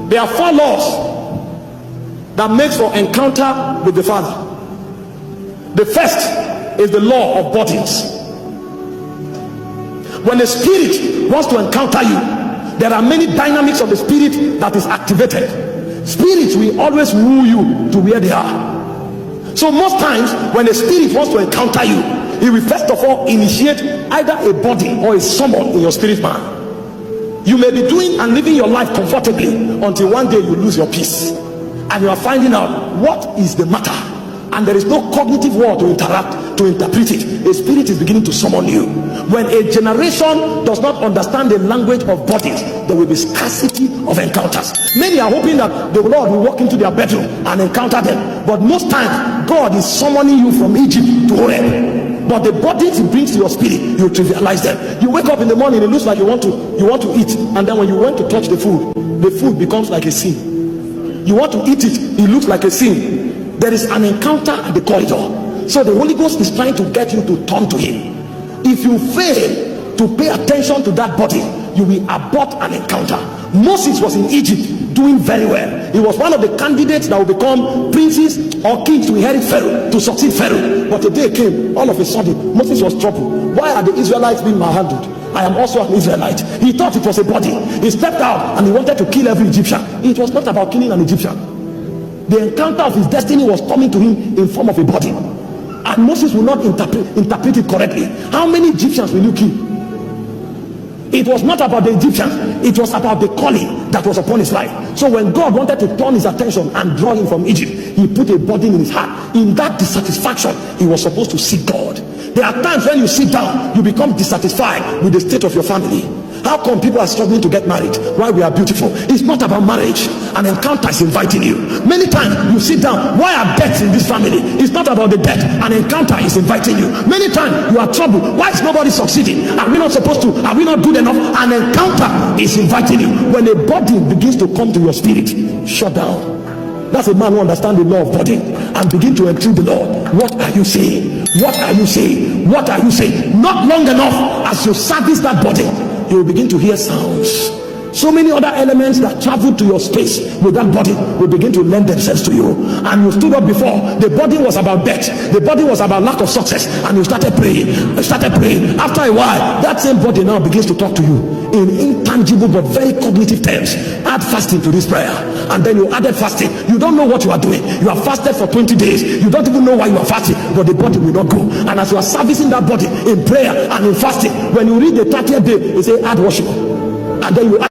There are 4 laws that makes for encounter with the Father. The first is the law of bodies. When the spirit wants to encounter you, there are many dynamics of the spirit that is activated. Spirits will always woo you to where they are. So most times when a spirit wants to encounter you, he will first of all initiate either a body or a summon in your spirit man. You may be doing and living your life comfortably until one day you lose your peace and you are finding out what is the matter, and there is no cognitive word to interpret it. A spirit is beginning to summon you. When a generation does not understand the language of bodies, there will be scarcity of encounters. Many are hoping that the Lord will walk into their bedroom and encounter them, but most times God is summoning you from Egypt to Horeb. But the bodies he brings to your spirit, you trivialize them. You wake up in the morning, it looks like you want to eat, and then when you want to touch the food becomes like a sin. You want to eat it, it looks like a sin. There is an encounter at the corridor. So the Holy Ghost is trying to get you to turn to him. If you fail to pay attention to that body, you will abort an encounter. Moses was in Egypt doing very well. He was one of the candidates that will become princes or kings to inherit Pharaoh, to succeed Pharaoh. But a day came, all of a sudden Moses was troubled. Why are the Israelites being manhandled? I am also an Israelite. He thought it was a body. He stepped out and he wanted to kill every Egyptian. It was not about killing an Egyptian. The encounter of his destiny was coming to him in form of a body, and Moses will not interpret it correctly. How many Egyptians will you kill? It was not about the Egyptians, it was about the calling that was upon his life. So when God wanted to turn his attention and draw him from Egypt, he put a burden in his heart. In that dissatisfaction, he was supposed to seek God. There are times when you sit down, you become dissatisfied with the state of your family. How come people are struggling to get married while we are beautiful? It's not about marriage. An encounter is inviting you. Many times you sit down, why are debts in this family? It's not about the debt. An encounter is inviting you. Many times you are troubled, why is nobody succeeding? Are we not supposed to? Are we not good enough? An encounter is inviting you. When a body begins to come to your spirit, shut down. That's a man who understands the law of body and begin to entreat the Lord. What are you saying? What are you saying? What are you saying? Not long enough as you service that body, you will begin to hear sounds. So many other elements that travel to your space with that body will begin to lend themselves to you. And you stood up before, the body was about death, the body was about lack of success, and you started praying. After a while, that same body now begins to talk to you in intangible but very cognitive terms. Add fasting to this prayer, and then you added fasting. You don't know what you are doing. You have fasted for 20 days. You don't even know why you are fasting, but the body will not go. And as you are servicing that body in prayer and in fasting, when you read the 30th day, you say add worship, and then you add